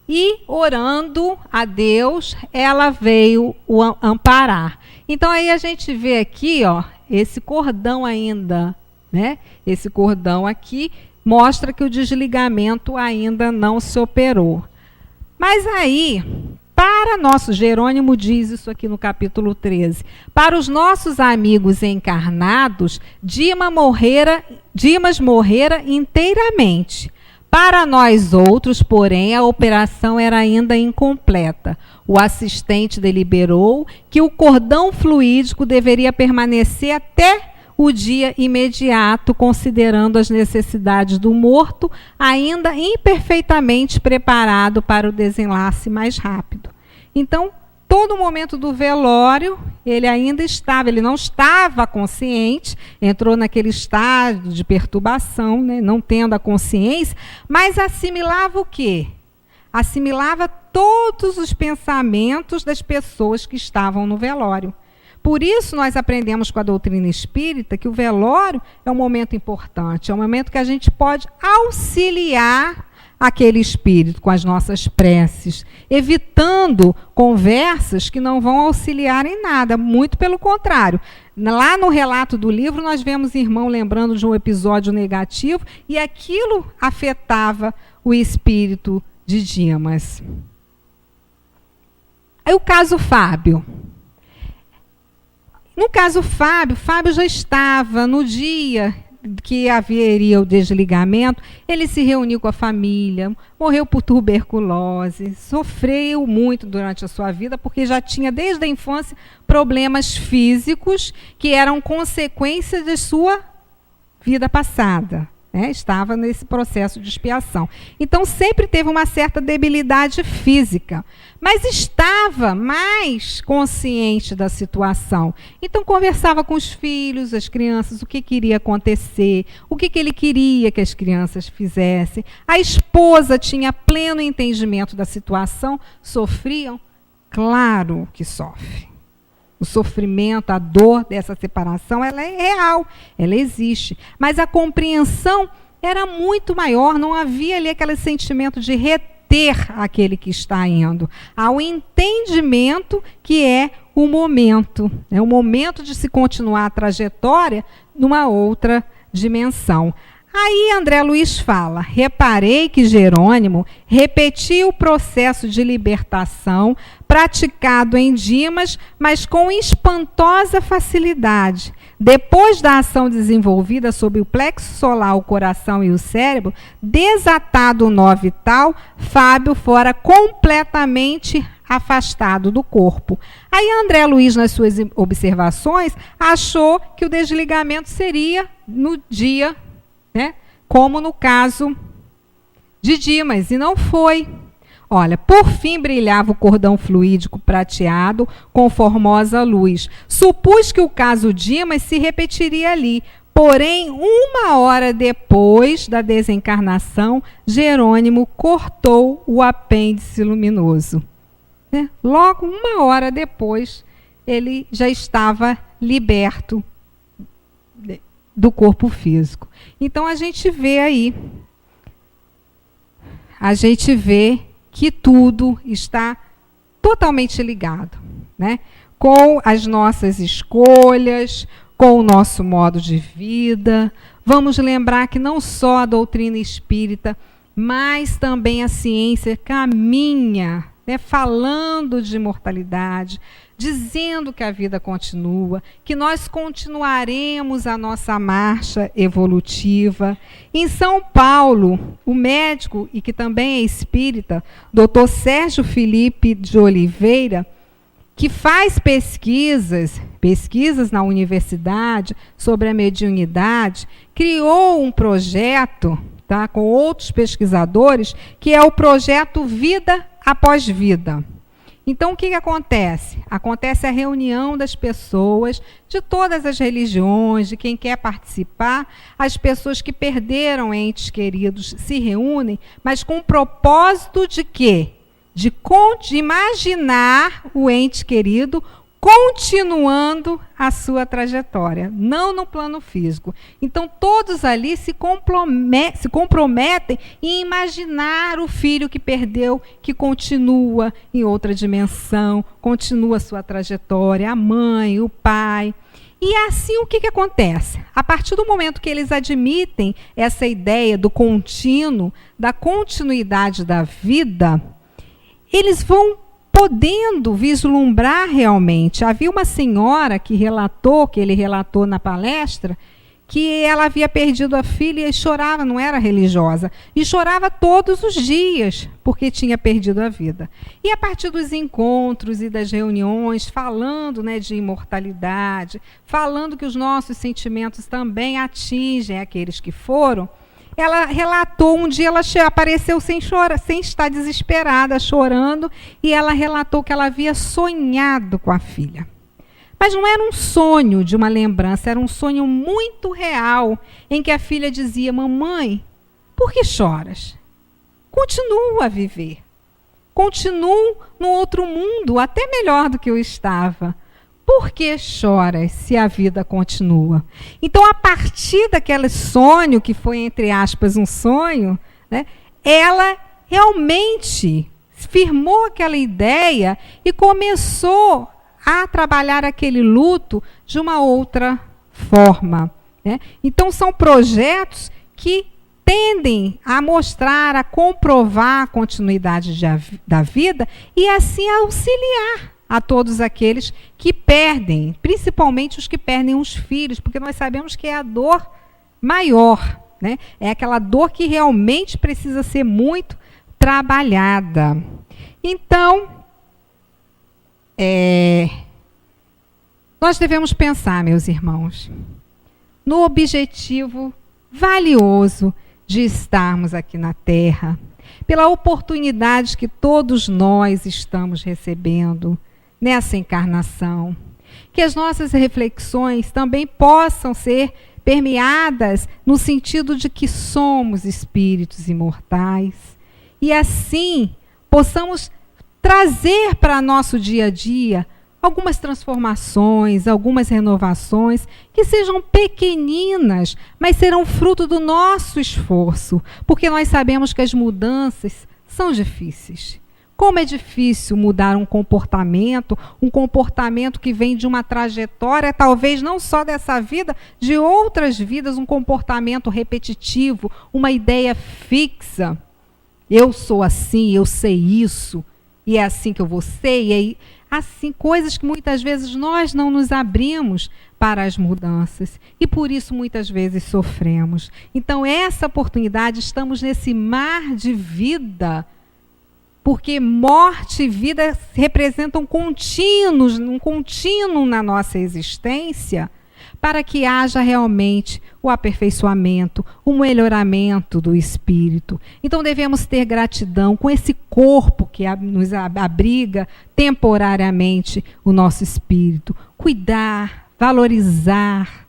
e orando a Deus, ela veio o amparar. Então aí a gente vê aqui, ó, esse cordão ainda, né? Esse cordão aqui mostra que o desligamento ainda não se operou. Mas aí, para nosso Jerônimo diz isso aqui no capítulo 13, para os nossos amigos encarnados, Dimas morrera inteiramente. Para nós outros, porém, a operação era ainda incompleta. O assistente deliberou que o cordão fluídico deveria permanecer até o dia imediato, considerando as necessidades do morto, ainda imperfeitamente preparado para o desenlace mais rápido. Então, todo o momento do velório, ele ainda estava, ele não estava consciente, entrou naquele estado de perturbação, né, não tendo a consciência, mas assimilava o quê? Assimilava todos os pensamentos das pessoas que estavam no velório. Por isso, nós aprendemos com a doutrina espírita que o velório é um momento importante, é um momento que a gente pode auxiliar aquele espírito com as nossas preces, evitando conversas que não vão auxiliar em nada, muito pelo contrário. Lá no relato do livro, nós vemos irmão lembrando de um episódio negativo e aquilo afetava o espírito de Dimas. Aí o caso Fábio. No caso Fábio já estava no dia que haveria o desligamento, ele se reuniu com a família, morreu por tuberculose, sofreu muito durante a sua vida, porque já tinha desde a infância problemas físicos que eram consequência de sua vida passada. Estava nesse processo de expiação. Então, sempre teve uma certa debilidade física, mas estava mais consciente da situação. Então, conversava com os filhos, as crianças, o que iria acontecer, o que ele queria que as crianças fizessem. A esposa tinha pleno entendimento da situação. Sofriam? Claro que sofre. O sofrimento, a dor dessa separação, ela é real, ela existe. Mas a compreensão era muito maior, não havia ali aquele sentimento de reter aquele que está indo. Há o entendimento que é o momento de se continuar a trajetória numa outra dimensão. Aí André Luiz fala, reparei que Jerônimo repetia o processo de libertação praticado em Dimas, mas com espantosa facilidade. Depois da ação desenvolvida sobre o plexo solar, o coração e o cérebro, desatado o nó vital, Fábio fora completamente afastado do corpo. Aí André Luiz, nas suas observações, achou que o desligamento seria no dia, como no caso de Dimas, e não foi. Olha, por fim brilhava o cordão fluídico prateado com formosa luz. Supus que o caso Dimas se repetiria ali, porém, 1 hora depois da desencarnação, Jerônimo cortou o apêndice luminoso. Logo, 1 hora depois, ele já estava liberto do corpo físico. Então, a gente vê aí, que tudo está totalmente ligado, com as nossas escolhas, com o nosso modo de vida. Vamos lembrar que não só a doutrina espírita, mas também a ciência caminha, falando de imortalidade, dizendo que a vida continua, que nós continuaremos a nossa marcha evolutiva. Em São Paulo, o médico, e que também é espírita, Dr. Sérgio Felipe de Oliveira, que faz pesquisas na universidade sobre a mediunidade, criou um projeto, com outros pesquisadores, que é o projeto Vida Após Vida. Então, o que acontece? Acontece a reunião das pessoas de todas as religiões, de quem quer participar. As pessoas que perderam entes queridos se reúnem, mas com o propósito de quê? de imaginar o ente querido continuando a sua trajetória, não no plano físico. Então, todos ali se comprometem em imaginar o filho que perdeu, que continua em outra dimensão, continua a sua trajetória, a mãe, o pai. E assim, o que acontece? A partir do momento que eles admitem essa ideia do contínuo, da continuidade da vida, eles vão podendo vislumbrar realmente. Havia uma senhora que ele relatou na palestra, que ela havia perdido a filha e chorava, não era religiosa, e chorava todos os dias, porque tinha perdido a vida. E a partir dos encontros e das reuniões, falando, né, de imortalidade, falando que os nossos sentimentos também atingem aqueles que foram, ela relatou, um dia ela apareceu sem estar desesperada, chorando, e ela relatou que ela havia sonhado com a filha. Mas não era um sonho de uma lembrança, era um sonho muito real, em que a filha dizia: mamãe, por que choras? Continuo a viver. Continuo no outro mundo, até melhor do que eu estava. Por que choras se a vida continua? Então, a partir daquele sonho, que foi, entre aspas, um sonho, né, ela realmente firmou aquela ideia e começou a trabalhar aquele luto de uma outra forma, né? Então, são projetos que tendem a mostrar, a comprovar a continuidade da vida e, assim, a auxiliar a todos aqueles que perdem, principalmente os que perdem os filhos, porque nós sabemos que é a dor maior, né? É aquela dor que realmente precisa ser muito trabalhada. Então, nós devemos pensar, meus irmãos, no objetivo valioso de estarmos aqui na Terra, pela oportunidade que todos nós estamos recebendo nessa encarnação. Que as nossas reflexões também possam ser permeadas no sentido de que somos espíritos imortais e, assim, possamos trazer para nosso dia a dia algumas transformações, algumas renovações, que sejam pequeninas, mas serão fruto do nosso esforço, porque nós sabemos que as mudanças são difíceis. Como é difícil mudar um comportamento que vem de uma trajetória, talvez não só dessa vida, de outras vidas, um comportamento repetitivo, uma ideia fixa. Eu sou assim, eu sei isso, e é assim que eu vou ser, e aí, assim, coisas que muitas vezes nós não nos abrimos para as mudanças, e por isso muitas vezes sofremos. Então, essa oportunidade, estamos nesse mar de vida, porque morte e vida representam contínuos, um contínuo na nossa existência, para que haja realmente o aperfeiçoamento, o melhoramento do espírito. Então, devemos ter gratidão com esse corpo que nos abriga temporariamente o nosso espírito. Cuidar, valorizar,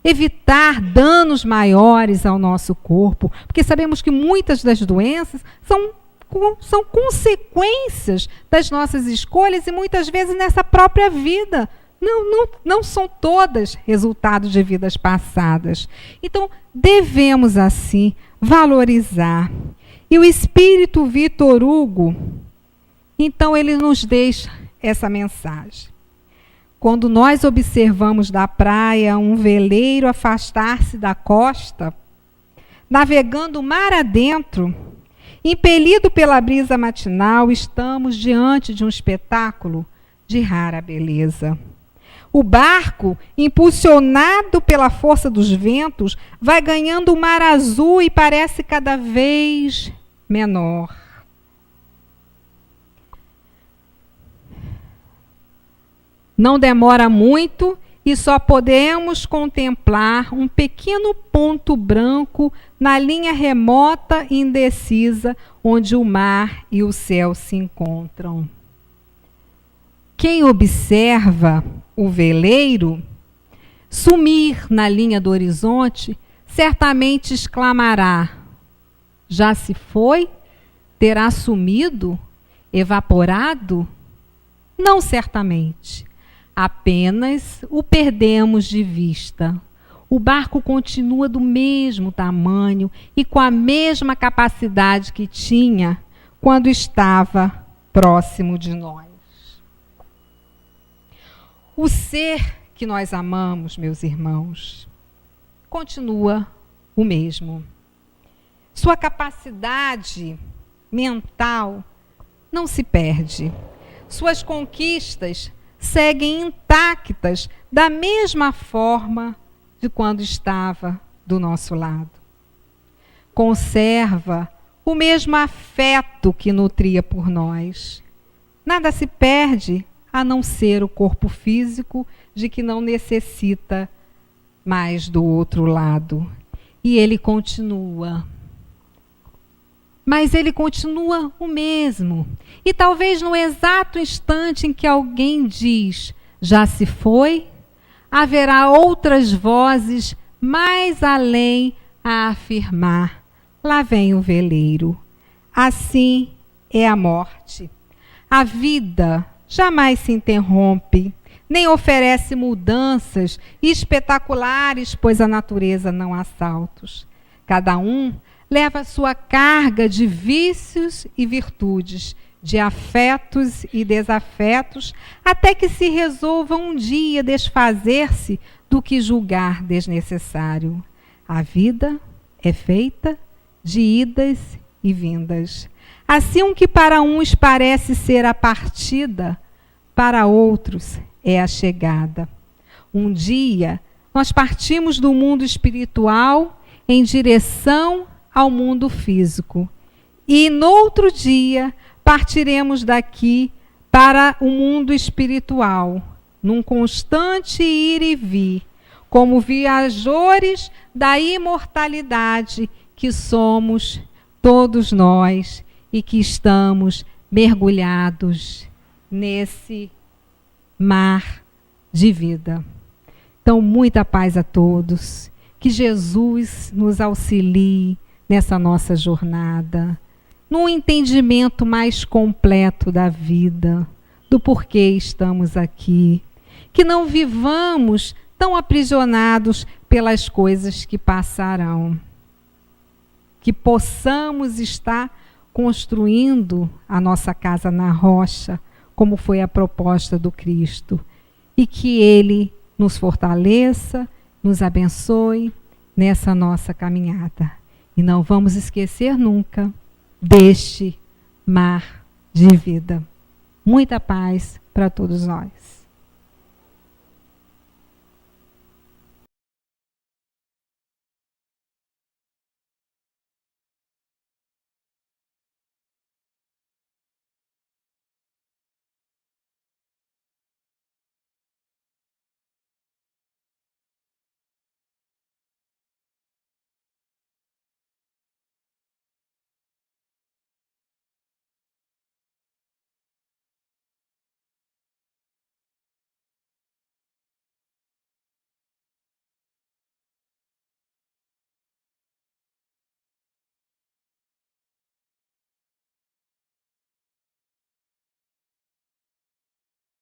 evitar danos maiores ao nosso corpo, porque sabemos que muitas das doenças são consequências das nossas escolhas e muitas vezes nessa própria vida. Não são todas resultado de vidas passadas. Então, devemos, assim, valorizar. E o espírito Vitor Hugo, então, ele nos deixa essa mensagem. Quando nós observamos da praia um veleiro afastar-se da costa, navegando mar adentro, impelido pela brisa matinal, estamos diante de um espetáculo de rara beleza. O barco, impulsionado pela força dos ventos, vai ganhando o mar azul e parece cada vez menor. Não demora muito e só podemos contemplar um pequeno ponto branco na linha remota e indecisa onde o mar e o céu se encontram. Quem observa o veleiro sumir na linha do horizonte, certamente exclamará: já se foi? Terá sumido? evaporado? Não certamente. Apenas o perdemos de vista. O barco continua do mesmo tamanho e com a mesma capacidade que tinha quando estava próximo de nós. O ser que nós amamos, meus irmãos, continua o mesmo. Sua capacidade mental não se perde. Suas conquistas seguem intactas da mesma forma de quando estava do nosso lado. Conserva o mesmo afeto que nutria por nós. Nada se perde a não ser o corpo físico de que não necessita mais do outro lado. E ele continua. Mas ele continua o mesmo. E talvez no exato instante em que alguém diz, já se foi, haverá outras vozes mais além a afirmar, lá vem o veleiro. Assim é a morte. A vida jamais se interrompe, nem oferece mudanças espetaculares, pois a natureza não há saltos. Cada um leva sua carga de vícios e virtudes, de afetos e desafetos, até que se resolva um dia desfazer-se do que julgar desnecessário. A vida é feita de idas e vindas. Assim, o que para uns parece ser a partida, para outros é a chegada. Um dia, nós partimos do mundo espiritual em direção ao mundo físico. E, no outro dia, partiremos daqui para o mundo espiritual, num constante ir e vir, como viajores da imortalidade que somos todos nós e que estamos mergulhados nesse mar de vida. Então, muita paz a todos. Que Jesus nos auxilie nessa nossa jornada, num entendimento mais completo da vida, do porquê estamos aqui. Que não vivamos tão aprisionados pelas coisas que passarão. Que possamos estar construindo a nossa casa na rocha, como foi a proposta do Cristo. E que Ele nos fortaleça, nos abençoe nessa nossa caminhada. E não vamos esquecer nunca deste mar de vida. Muita paz para todos nós.